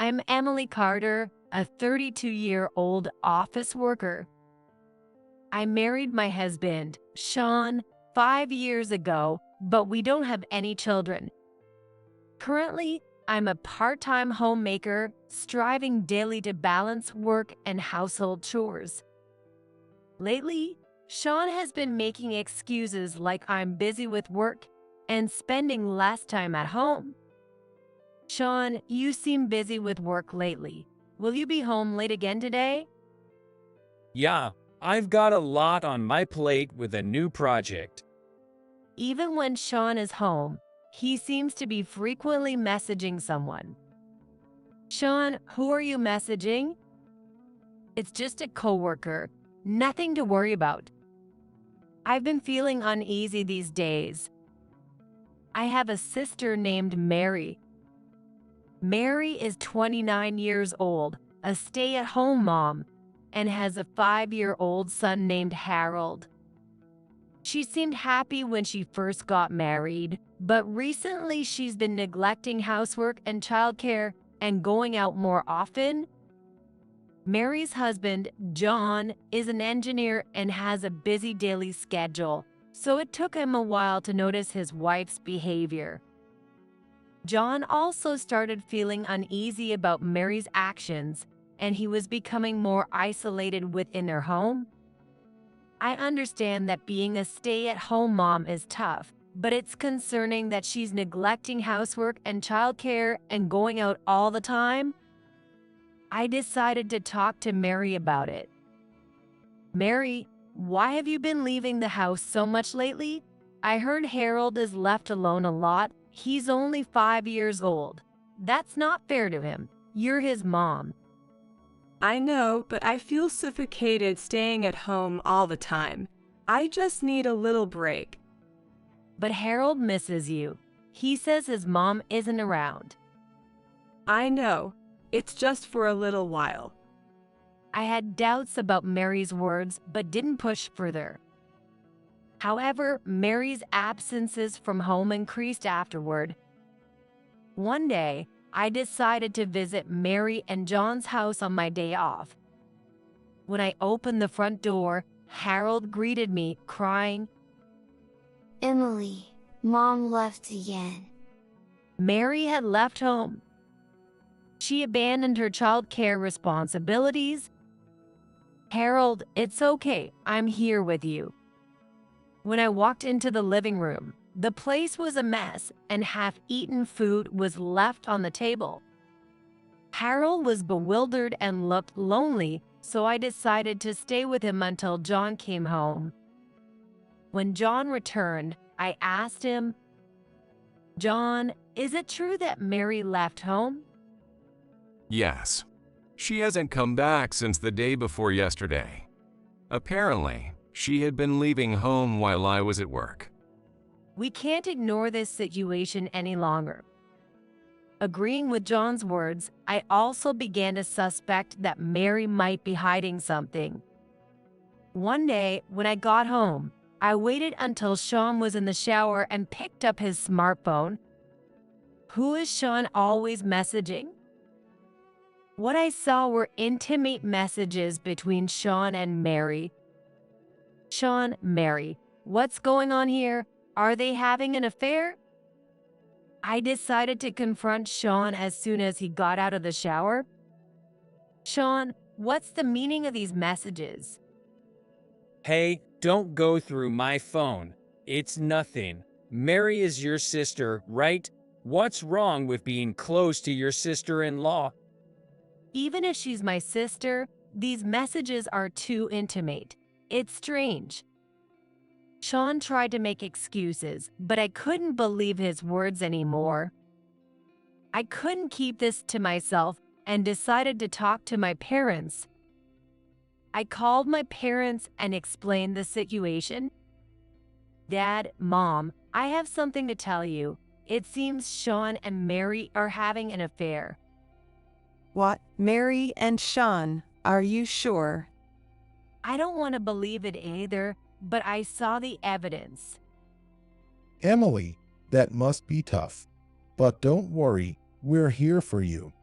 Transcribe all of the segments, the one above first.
I'm Emily Carter, a 32-year-old office worker. I married my husband, Sean, 5 years ago, but we don't have any children. Currently, I'm a part-time homemaker, striving daily to balance work and household chores. Lately, Sean has been making excuses like I'm busy with work and spending less time at home. Sean, you seem busy with work lately. Will you be home late again today? Yeah, I've got a lot on my plate with a new project. Even when Sean is home, he seems to be frequently messaging someone. Sean, who are you messaging? It's just a coworker. Nothing to worry about. I've been feeling uneasy these days. I have a sister named Mary. Mary is 29 years old, a stay-at-home mom, and has a 5-year-old son named Harold. She seemed happy when she first got married, but recently she's been neglecting housework and childcare and going out more often. Mary's husband, John, is an engineer and has a busy daily schedule, so it took him a while to notice his wife's behavior. John also started feeling uneasy about Mary's actions, and he was becoming more isolated within their home. I understand that being a stay-at-home mom is tough, but it's concerning that she's neglecting housework and childcare and going out all the time. I decided to talk to Mary about it. Mary, why have you been leaving the house so much lately? I heard Harold is left alone a lot. He's only 5 years old. That's not fair to him. You're his mom. I know, but I feel suffocated staying at home all the time. I just need a little break. But Harold misses you. He says his mom isn't around. I know. It's just for a little while. I had doubts about Mary's words, but didn't push further. However, Mary's absences from home increased afterward. One day, I decided to visit Mary and John's house on my day off. When I opened the front door, Harold greeted me, crying, "Emily, Mom left again." Mary had left home. She abandoned her childcare responsibilities. Harold, it's okay. I'm here with you. When I walked into the living room, the place was a mess and half-eaten food was left on the table. Harold was bewildered and looked lonely, so I decided to stay with him until John came home. When John returned, I asked him, "John, is it true that Mary left home?" Yes. She hasn't come back since the day before yesterday. Apparently, she had been leaving home while I was at work. We can't ignore this situation any longer. Agreeing with John's words, I also began to suspect that Mary might be hiding something. One day, when I got home, I waited until Sean was in the shower and picked up his smartphone. Who is Sean always messaging? What I saw were intimate messages between Sean and Mary. Sean, Mary, what's going on here? Are they having an affair? I decided to confront Sean as soon as he got out of the shower. Sean, what's the meaning of these messages? Hey, don't go through my phone. It's nothing. Mary is your sister, right? What's wrong with being close to your sister-in-law? Even if she's my sister, these messages are too intimate. It's strange. Sean tried to make excuses, but I couldn't believe his words anymore. I couldn't keep this to myself and decided to talk to my parents. I called my parents and explained the situation. "Dad, Mom, I have something to tell you. It seems Sean and Mary are having an affair." What? Mary and Sean? Are you sure? I don't want to believe it either, but I saw the evidence. Emily, that must be tough. But don't worry, we're here for you.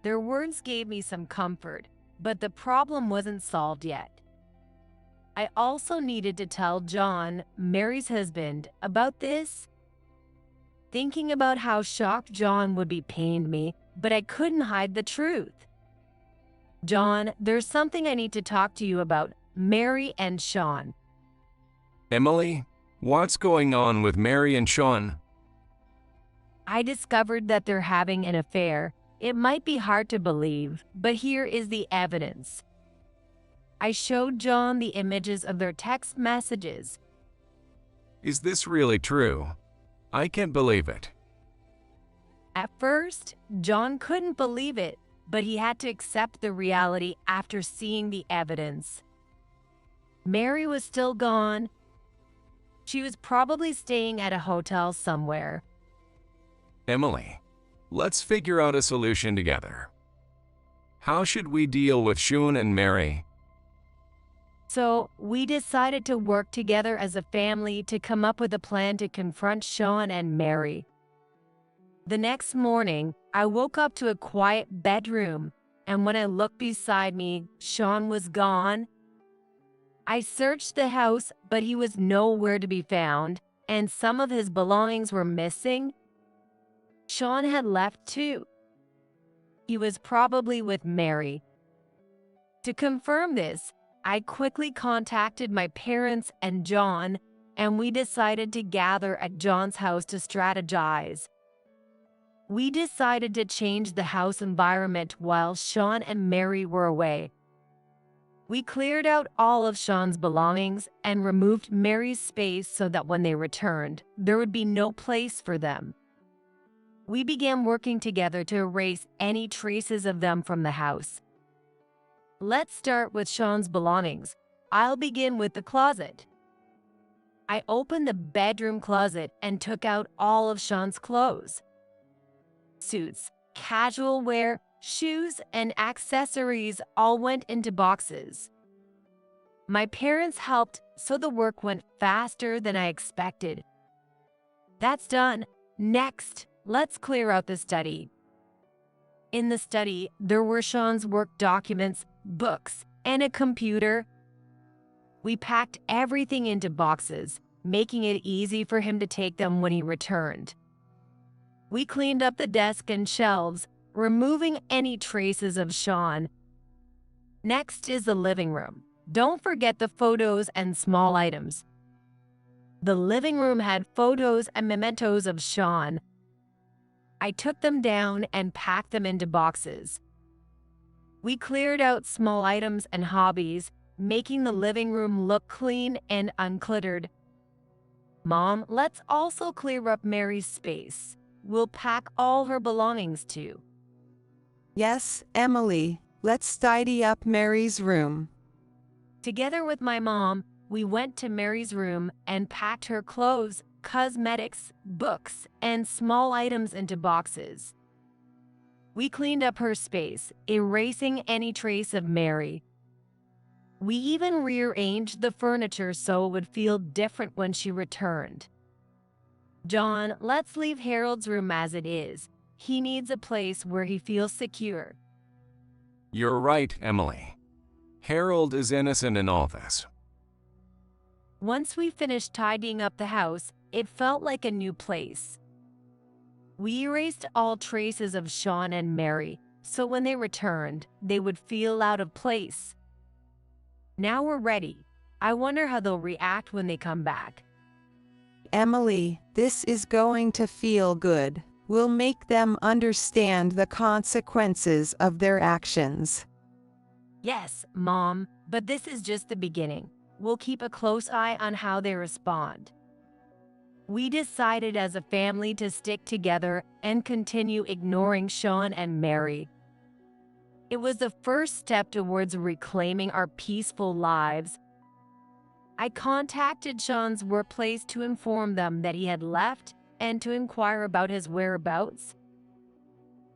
Their words gave me some comfort, but the problem wasn't solved yet. I also needed to tell John, Mary's husband, about this. Thinking about how shocked John would be pained me, but I couldn't hide the truth. John, there's something I need to talk to you about, Mary and Sean. Emily, what's going on with Mary and Sean? I discovered that they're having an affair. It might be hard to believe, but here is the evidence. I showed John the images of their text messages. Is this really true? I can't believe it. At first, John couldn't believe it, but he had to accept the reality after seeing the evidence. Mary was still gone. She was probably staying at a hotel somewhere. Emily, let's figure out a solution together. How should we deal with Sean and Mary? So, we decided to work together as a family to come up with a plan to confront Sean and Mary. The next morning, I woke up to a quiet bedroom, and when I looked beside me, Sean was gone. I searched the house, but he was nowhere to be found, and some of his belongings were missing. Sean had left too. He was probably with Mary. To confirm this, I quickly contacted my parents and John, and we decided to gather at John's house to strategize. We decided to change the house environment while Sean and Mary were away. We cleared out all of Sean's belongings and removed Mary's space so that when they returned, there would be no place for them. We began working together to erase any traces of them from the house. Let's start with Sean's belongings. I'll begin with the closet. I opened the bedroom closet and took out all of Sean's clothes. Suits, casual wear, shoes, and accessories all went into boxes. My parents helped, so the work went faster than I expected. That's done. Next, let's clear out the study. In the study, there were Sean's work documents, books, and a computer. We packed everything into boxes, making it easy for him to take them when he returned. We cleaned up the desk and shelves, removing any traces of Sean. Next is the living room. Don't forget the photos and small items. The living room had photos and mementos of Sean. I took them down and packed them into boxes. We cleared out small items and hobbies, making the living room look clean and uncluttered. Mom, let's also clear up Mary's space. We'll pack all her belongings too. Yes, Emily, let's tidy up Mary's room. Together with my mom, we went to Mary's room and packed her clothes, cosmetics, books, and small items into boxes. We cleaned up her space, erasing any trace of Mary. We even rearranged the furniture so it would feel different when she returned. John, let's leave Harold's room as it is. He needs a place where he feels secure. You're right, Emily. Harold is innocent in all this. Once we finished tidying up the house, it felt like a new place. We erased all traces of Sean and Mary, so when they returned, they would feel out of place. Now we're ready. I wonder how they'll react when they come back. Emily, this is going to feel good. We'll make them understand the consequences of their actions. Yes, Mom, but this is just the beginning. We'll keep a close eye on how they respond. We decided as a family to stick together and continue ignoring Sean and Mary. It was the first step towards reclaiming our peaceful lives. I contacted Sean's workplace to inform them that he had left and to inquire about his whereabouts.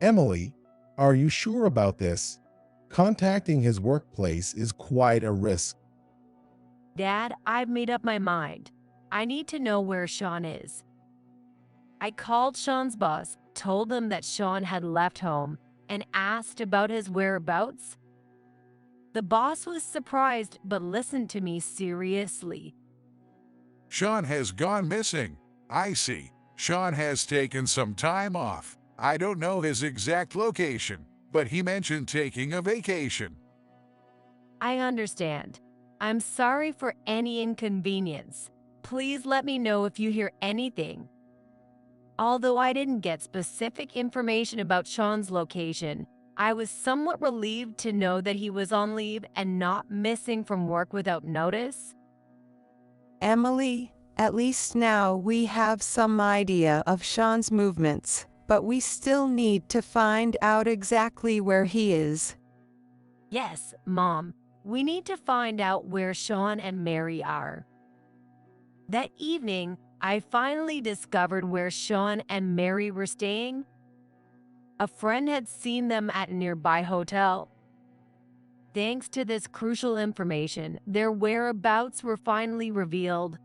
Emily, are you sure about this? Contacting his workplace is quite a risk. Dad, I've made up my mind. I need to know where Sean is. I called Sean's boss, told him that Sean had left home, and asked about his whereabouts. The boss was surprised but listened to me seriously. Sean has gone missing. I see. Sean has taken some time off. I don't know his exact location, but he mentioned taking a vacation. I understand. I'm sorry for any inconvenience. Please let me know if you hear anything. Although I didn't get specific information about Sean's location, I was somewhat relieved to know that he was on leave and not missing from work without notice. Emily, at least now we have some idea of Sean's movements, but we still need to find out exactly where he is. Yes, Mom, we need to find out where Sean and Mary are. That evening, I finally discovered where Sean and Mary were staying. A friend had seen them at a nearby hotel. Thanks to this crucial information, their whereabouts were finally revealed.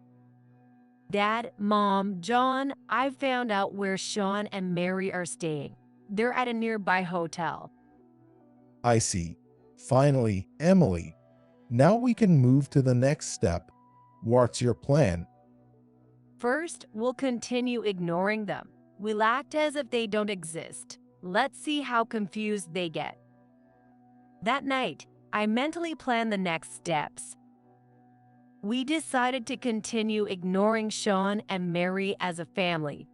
Dad, Mom, John, I found out where Sean and Mary are staying. They're at a nearby hotel. I see. Finally, Emily. Now we can move to the next step. What's your plan? First, we'll continue ignoring them. We'll act as if they don't exist. Let's see how confused they get. That night, I mentally planned the next steps. We decided to continue ignoring Sean and Mary as a family.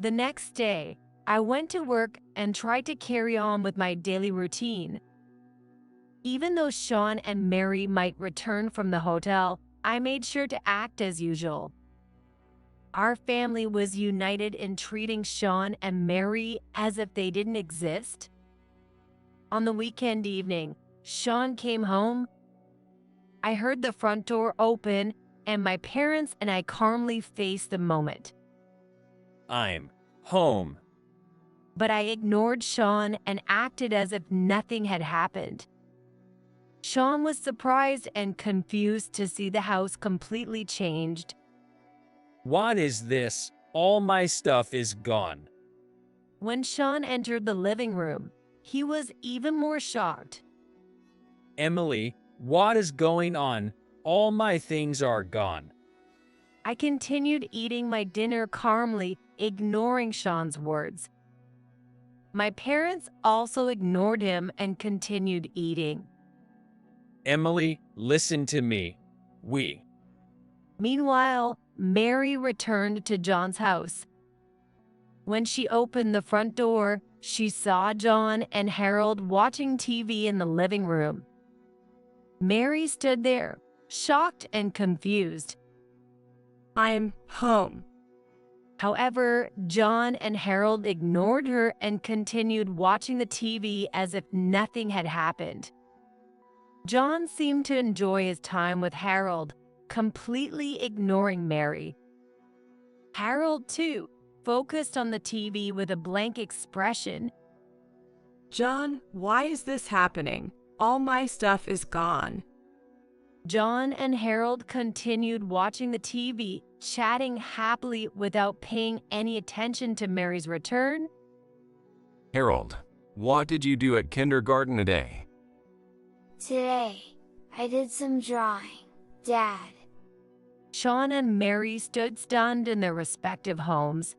The next day, I went to work and tried to carry on with my daily routine. Even though Sean and Mary might return from the hotel, I made sure to act as usual. Our family was united in treating Sean and Mary as if they didn't exist. On the weekend evening, Sean came home. I heard the front door open, and my parents and I calmly faced the moment. I'm home. But I ignored Sean and acted as if nothing had happened. Sean was surprised and confused to see the house completely changed. What is this? All my stuff is gone. When Sean entered the living room, he was even more shocked. Emily, what is going on? All my things are gone. I continued eating my dinner calmly, ignoring Sean's words. My parents also ignored him and continued eating. Emily, listen to me. Meanwhile, Mary returned to John's house. When she opened the front door, she saw John and Harold watching TV in the living room. Mary stood there, shocked and confused. I'm home. However, John and Harold ignored her and continued watching the TV as if nothing had happened. John seemed to enjoy his time with Harold, completely ignoring Mary. Harold, too, focused on the TV with a blank expression. John, why is this happening? All my stuff is gone. John and Harold continued watching the TV, chatting happily without paying any attention to Mary's return. Harold, what did you do at kindergarten today? Today, I did some drawing, Dad. Sean and Mary stood stunned in their respective homes.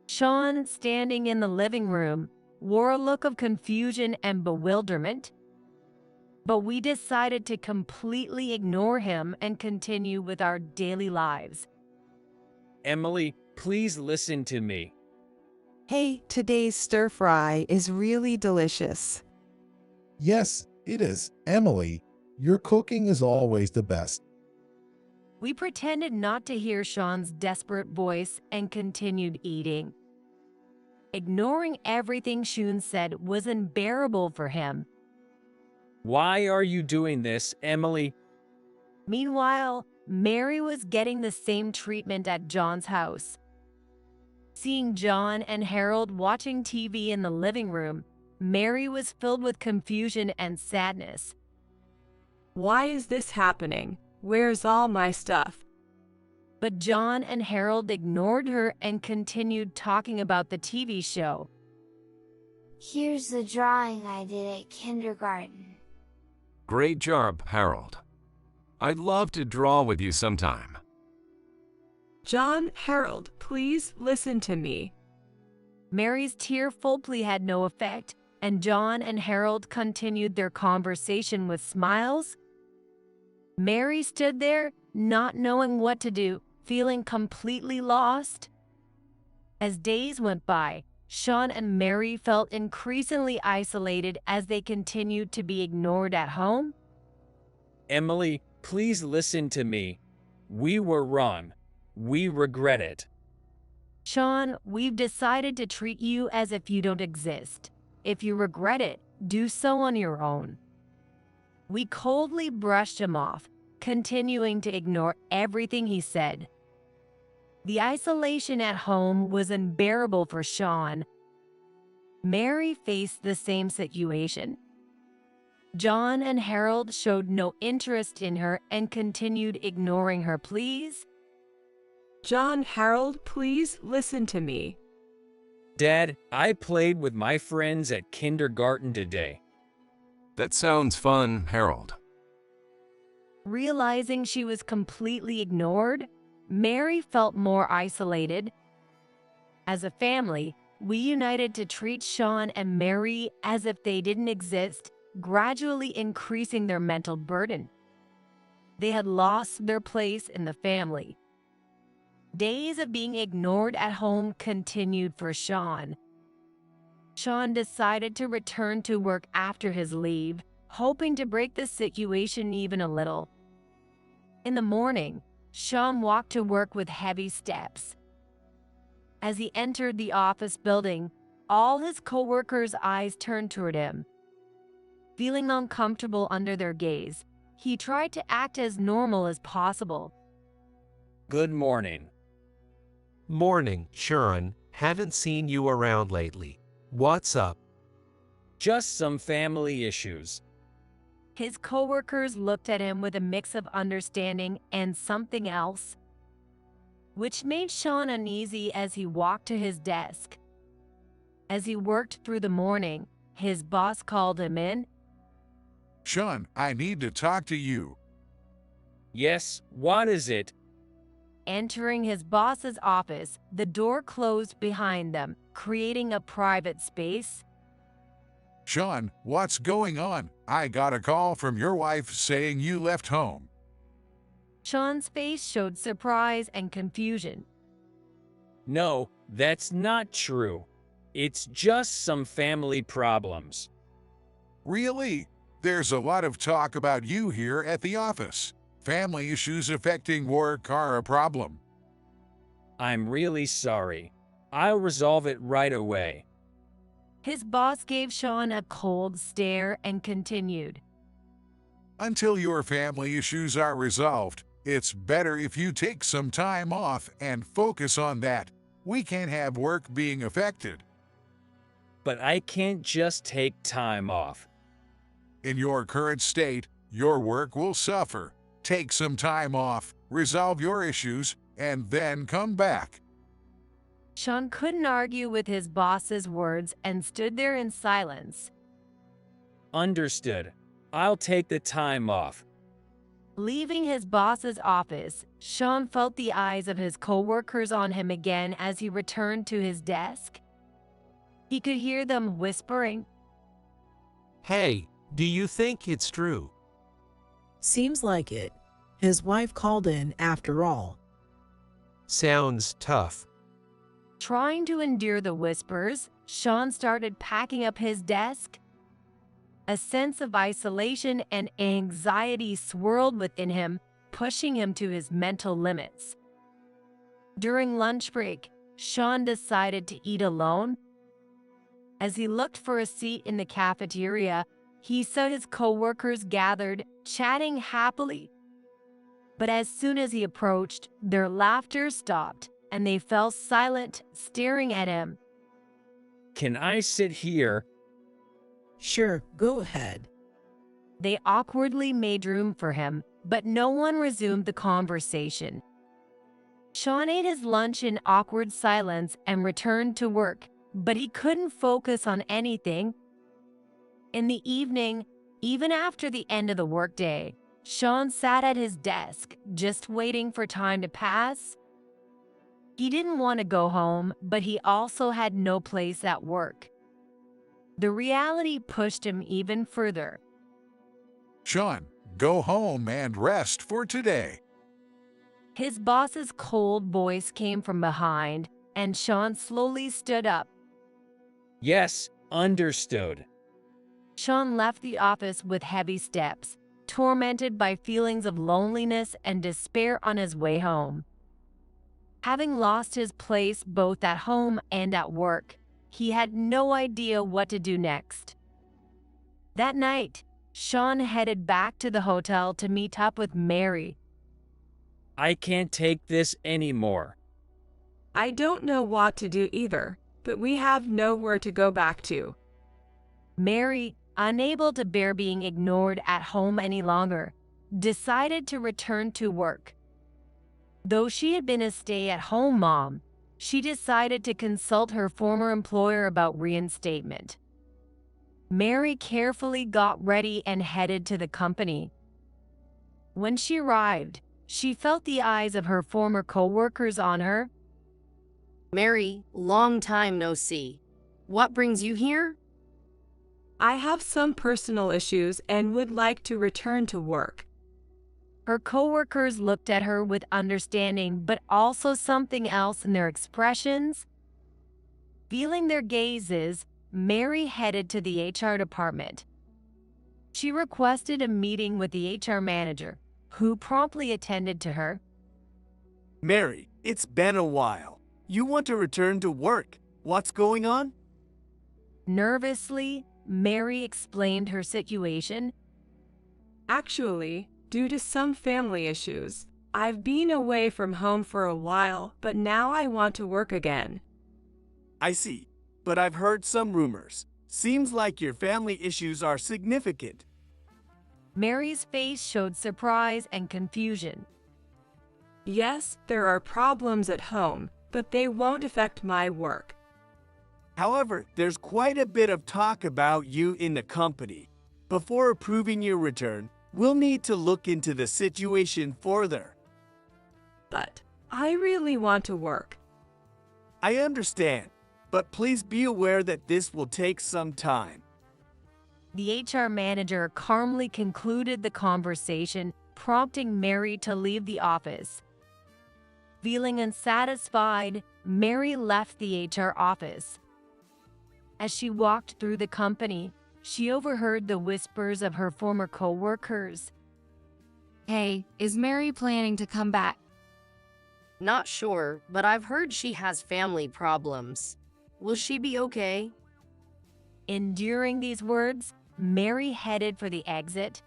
Sean, standing in the living room, wore a look of confusion and bewilderment. But we decided to completely ignore him and continue with our daily lives. Emily, please listen to me. Hey, today's stir fry is really delicious. Yes, it is, Emily. Your cooking is always the best. We pretended not to hear Sean's desperate voice and continued eating. Ignoring everything Sean said was unbearable for him. Why are you doing this, Emily? Meanwhile, Mary was getting the same treatment at John's house. Seeing John and Harold watching TV in the living room, Mary was filled with confusion and sadness. Why is this happening? Where's all my stuff? But John and Harold ignored her and continued talking about the TV show. Here's the drawing I did at kindergarten. Great job, Harold. I'd love to draw with you sometime. John, Harold, please listen to me. Mary's tearful plea had no effect, and John and Harold continued their conversation with smiles. Mary stood there, not knowing what to do, feeling completely lost. As days went by, Sean and Mary felt increasingly isolated as they continued to be ignored at home. Emily, please listen to me. We were wrong. We regret it. Sean, we've decided to treat you as if you don't exist. If you regret it, do so on your own. We coldly brushed him off, continuing to ignore everything he said. The isolation at home was unbearable for Sean. Mary faced the same situation. John and Harold showed no interest in her and continued ignoring her pleas. John, Harold, please listen to me. Dad, I played with my friends at kindergarten today. That sounds fun, Harold. Realizing she was completely ignored, Mary felt more isolated. As a family, we united to treat Sean and Mary as if they didn't exist, gradually increasing their mental burden. They had lost their place in the family. Days of being ignored at home continued for Sean. Sean decided to return to work after his leave, hoping to break the situation even a little. In the morning, Sean walked to work with heavy steps. As he entered the office building, all his coworkers' eyes turned toward him. Feeling uncomfortable under their gaze, he tried to act as normal as possible. Good morning. Morning, Sharon. Haven't seen you around lately. What's up? Just some family issues. His coworkers looked at him with a mix of understanding and something else, which made Sean uneasy as he walked to his desk. As he worked through the morning, his boss called him in. Sean, I need to talk to you. Yes, what is it? Entering his boss's office, the door closed behind them, creating a private space. Sean, what's going on? I got a call from your wife saying you left home. Sean's face showed surprise and confusion. No, that's not true. It's just some family problems. Really? There's a lot of talk about you here at the office. Family issues affecting work are a problem. I'm really sorry. I'll resolve it right away. His boss gave Sean a cold stare and continued. Until your family issues are resolved, it's better if you take some time off and focus on that. We can't have work being affected. But I can't just take time off. In your current state, your work will suffer. Take some time off, resolve your issues, and then come back. Sean couldn't argue with his boss's words and stood there in silence. Understood. I'll take the time off. Leaving his boss's office, Sean felt the eyes of his coworkers on him again as he returned to his desk. He could hear them whispering. Hey, do you think it's true? Seems like it. His wife called in after all. Sounds tough. Trying to endure the whispers, Sean started packing up his desk. A sense of isolation and anxiety swirled within him, pushing him to his mental limits. During lunch break, Sean decided to eat alone. As he looked for a seat in the cafeteria, he saw his coworkers gathered, chatting happily. But as soon as he approached, their laughter stopped, and they fell silent, staring at him. Can I sit here? Sure, go ahead. They awkwardly made room for him, but no one resumed the conversation. Sean ate his lunch in awkward silence and returned to work, but he couldn't focus on anything. In the evening, even after the end of the workday, Sean sat at his desk, just waiting for time to pass. He didn't want to go home, but he also had no place at work. The reality pushed him even further. Sean, go home and rest for today. His boss's cold voice came from behind, and Sean slowly stood up. Yes, understood. Sean left the office with heavy steps, tormented by feelings of loneliness and despair on his way home. Having lost his place both at home and at work, he had no idea what to do next. That night, Sean headed back to the hotel to meet up with Mary. I can't take this anymore. I don't know what to do either, but we have nowhere to go back to. Mary, unable to bear being ignored at home any longer, decided to return to work. Though she had been a stay-at-home mom, she decided to consult her former employer about reinstatement. Mary carefully got ready and headed to the company. When she arrived, she felt the eyes of her former co-workers on her. Mary, long time no see. What brings you here? I have some personal issues and would like to return to work. Her co-workers looked at her with understanding, but also something else in their expressions. Feeling their gazes, Mary headed to the HR department. She requested a meeting with the HR manager, who promptly attended to her. Mary, it's been a while. You want to return to work. What's going on? Nervously, Mary explained her situation. Actually, due to some family issues, I've been away from home for a while, but now I want to work again. I see, but I've heard some rumors. Seems like your family issues are significant. Mary's face showed surprise and confusion. Yes, there are problems at home, but they won't affect my work. However, there's quite a bit of talk about you in the company. Before approving your return, we'll need to look into the situation further. But I really want to work. I understand, but please be aware that this will take some time. The HR manager calmly concluded the conversation, prompting Mary to leave the office. Feeling unsatisfied, Mary left the HR office. As she walked through the company, she overheard the whispers of her former co-workers. Hey, is Mary planning to come back? Not sure, but I've heard she has family problems. Will she be okay? Enduring these words, Mary headed for the exit.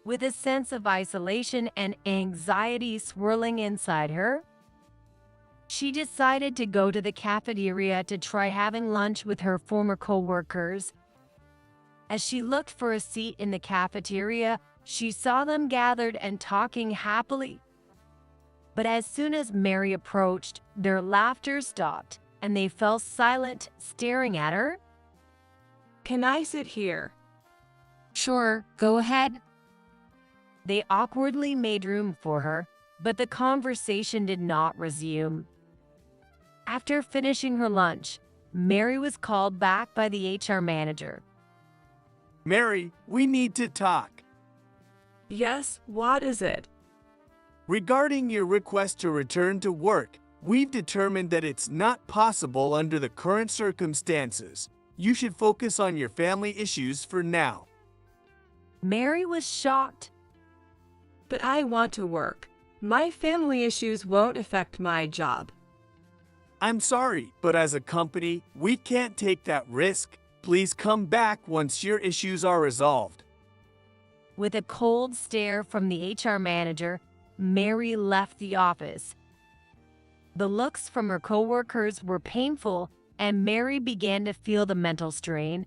With a sense of isolation and anxiety swirling inside her, she decided to go to the cafeteria to try having lunch with her former co-workers. As she looked for a seat in the cafeteria, she saw them gathered and talking happily. But as soon as Mary approached, their laughter stopped, and they fell silent, staring at her. Can I sit here? Sure, go ahead. They awkwardly made room for her, but the conversation did not resume. After finishing her lunch, Mary was called back by the HR manager. Mary, we need to talk. Yes, what is it? Regarding your request to return to work, we've determined that it's not possible under the current circumstances. You should focus on your family issues for now. Mary was shocked. But I want to work. My family issues won't affect my job. I'm sorry, but as a company, we can't take that risk. Please come back once your issues are resolved. With a cold stare from the HR manager, Mary left the office. The looks from her coworkers were painful, and Mary began to feel the mental strain.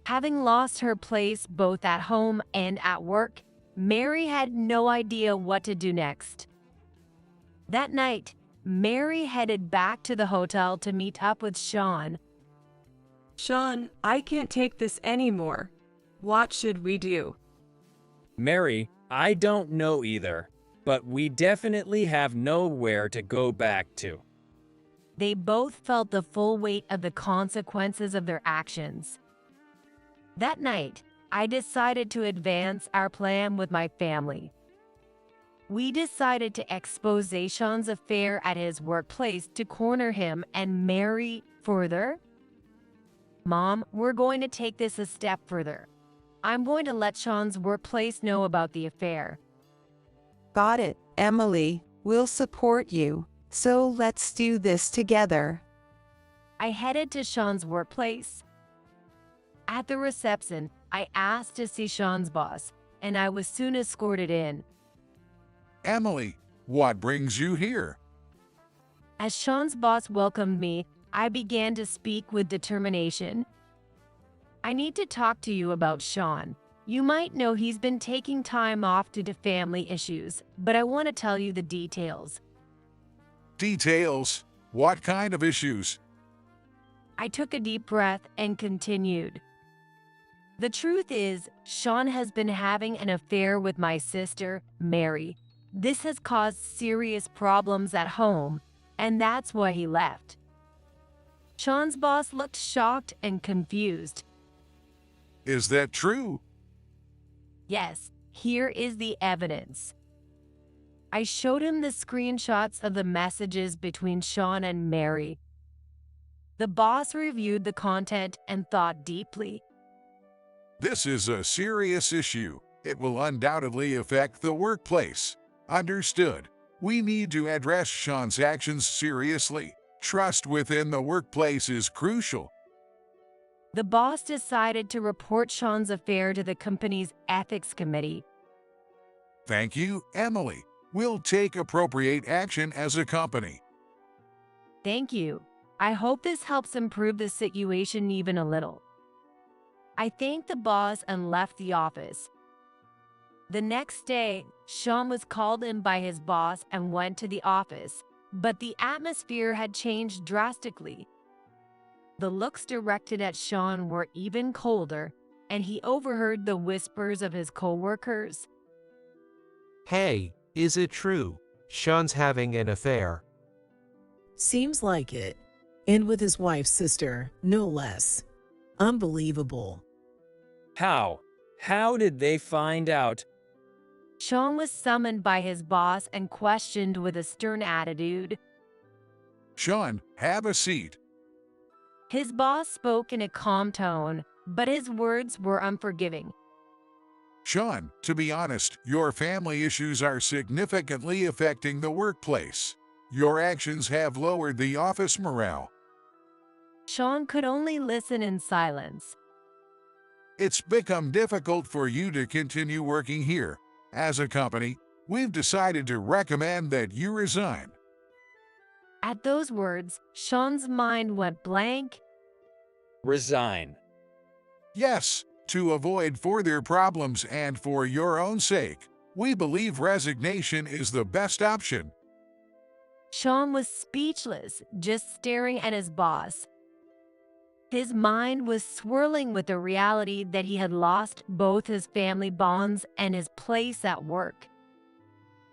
Having lost her place both at home and at work, Mary had no idea what to do next. That night, Mary headed back to the hotel to meet up with Sean. Sean, I can't take this anymore. What should we do? Mary, I don't know either, but we definitely have nowhere to go back to. They both felt the full weight of the consequences of their actions. That night, I decided to advance our plan with my family. We decided to expose Sean's affair at his workplace to corner him and Mary further. Mom, we're going to take this a step further. I'm going to let Sean's workplace know about the affair. Got it, Emily. We'll support you. So let's do this together. I headed to Sean's workplace. At the reception, I asked to see Sean's boss, and I was soon escorted in. Emily, what brings you here? As Sean's boss welcomed me, I began to speak with determination. I need to talk to you about Sean. You might know he's been taking time off due to family issues, but I want to tell you the details. Details? What kind of issues? I took a deep breath and continued. The truth is, Sean has been having an affair with my sister, Mary. This has caused serious problems at home, and that's why he left. Sean's boss looked shocked and confused. Is that true? Yes, here is the evidence. I showed him the screenshots of the messages between Sean and Mary. The boss reviewed the content and thought deeply. This is a serious issue. It will undoubtedly affect the workplace. Understood. We need to address Sean's actions seriously. Trust within the workplace is crucial. The boss decided to report Sean's affair to the company's ethics committee. Thank you, Emily. We'll take appropriate action as a company. Thank you. I hope this helps improve the situation even a little. I thanked the boss and left the office. The next day, Sean was called in by his boss and went to the office, but the atmosphere had changed drastically. The looks directed at Sean were even colder, and he overheard the whispers of his coworkers. Hey, is it true? Sean's having an affair. Seems like it. And with his wife's sister, no less. Unbelievable. How? How did they find out? Sean was summoned by his boss and questioned with a stern attitude. Sean, have a seat. His boss spoke in a calm tone, but his words were unforgiving. Sean, to be honest, your family issues are significantly affecting the workplace. Your actions have lowered the office morale. Sean could only listen in silence. It's become difficult for you to continue working here. As a company, we've decided to recommend that you resign. At those words, Sean's mind went blank. Resign. Yes, to avoid further problems and for your own sake, we believe resignation is the best option. Sean was speechless, just staring at his boss. His mind was swirling with the reality that he had lost both his family bonds and his place at work.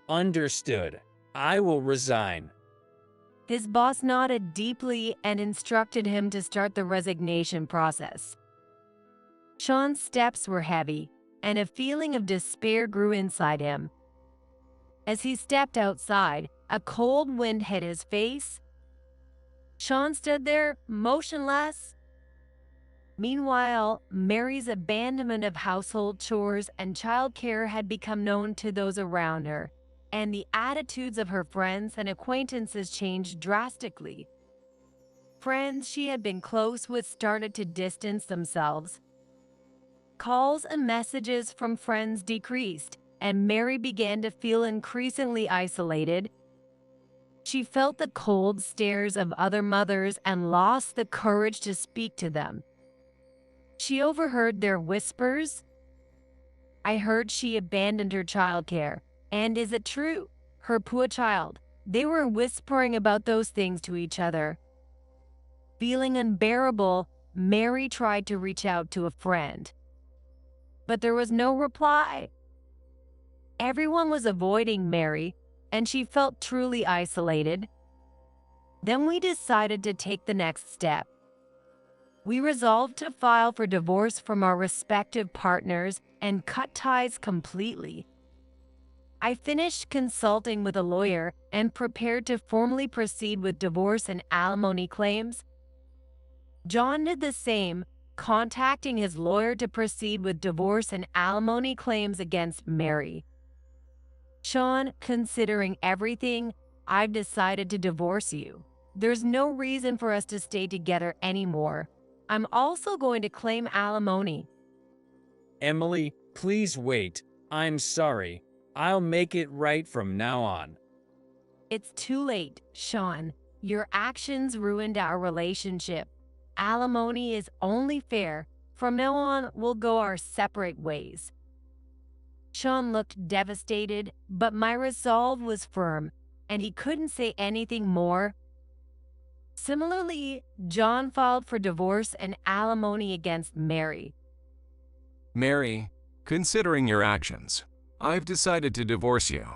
Understood. I will resign. His boss nodded deeply and instructed him to start the resignation process. Sean's steps were heavy, and a feeling of despair grew inside him. As he stepped outside, a cold wind hit his face. Sean stood there, motionless. Meanwhile, Mary's abandonment of household chores and childcare had become known to those around her, and the attitudes of her friends and acquaintances changed drastically. Friends she had been close with started to distance themselves. Calls and messages from friends decreased, and Mary began to feel increasingly isolated. She felt the cold stares of other mothers and lost the courage to speak to them. She overheard their whispers. I heard she abandoned her childcare. And is it true? Her poor child. They were whispering about those things to each other. Feeling unbearable, Mary tried to reach out to a friend, but there was no reply. Everyone was avoiding Mary, and she felt truly isolated. Then we decided to take the next step. We resolved to file for divorce from our respective partners and cut ties completely. I finished consulting with a lawyer and prepared to formally proceed with divorce and alimony claims. John did the same, contacting his lawyer to proceed with divorce and alimony claims against Mary. Sean, considering everything, I've decided to divorce you. There's no reason for us to stay together anymore. I'm also going to claim alimony. Emily, please wait. I'm sorry. I'll make it right from now on. It's too late, Sean. Your actions ruined our relationship. Alimony is only fair. From now on, we'll go our separate ways. Sean looked devastated, but my resolve was firm, and he couldn't say anything more. Similarly, John filed for divorce and alimony against Mary. Mary, considering your actions, I've decided to divorce you.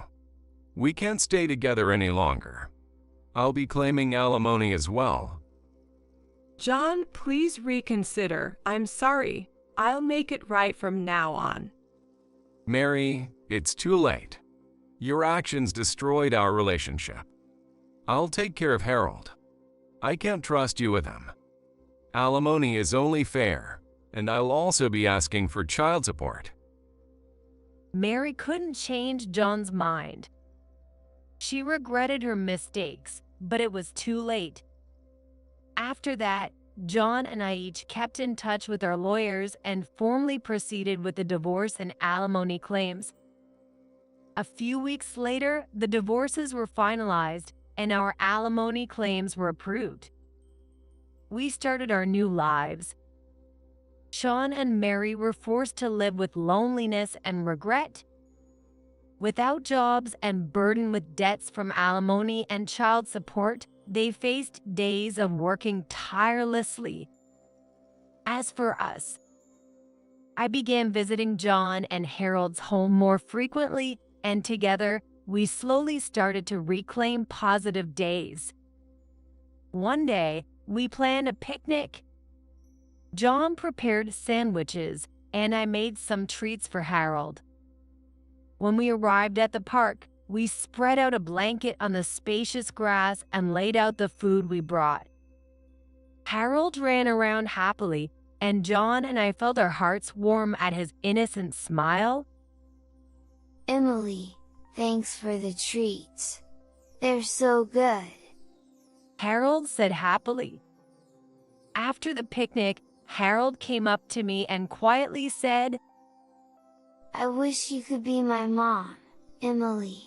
We can't stay together any longer. I'll be claiming alimony as well. John, please reconsider. I'm sorry. I'll make it right from now on. Mary, it's too late. Your actions destroyed our relationship. I'll take care of Harold. I can't trust you with him. Alimony is only fair, and I'll also be asking for child support. Mary couldn't change John's mind. She regretted her mistakes, but it was too late. After that, John and I each kept in touch with our lawyers and formally proceeded with the divorce and alimony claims. A few weeks later, the divorces were finalized and our alimony claims were approved. We started our new lives. Sean and Mary were forced to live with loneliness and regret. Without jobs and burdened with debts from alimony and child support, they faced days of working tirelessly. As for us, I began visiting John and Harold's home more frequently, and together, we slowly started to reclaim positive days. One day, we planned a picnic. John prepared sandwiches, and I made some treats for Harold. When we arrived at the park, we spread out a blanket on the spacious grass and laid out the food we brought. Harold ran around happily, and John and I felt our hearts warm at his innocent smile. Emily, thanks for the treats. They're so good. Harold said happily. After the picnic, Harold came up to me and quietly said, I wish you could be my mom, Emily.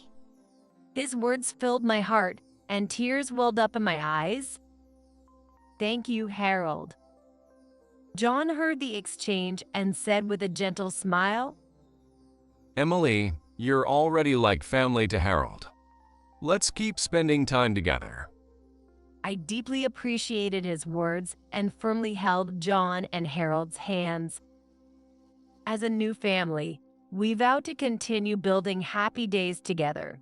His words filled my heart, and tears welled up in my eyes. Thank you, Harold. John heard the exchange and said with a gentle smile, Emily, you're already like family to Harold. Let's keep spending time together. I deeply appreciated his words and firmly held John and Harold's hands. As a new family, we vowed to continue building happy days together.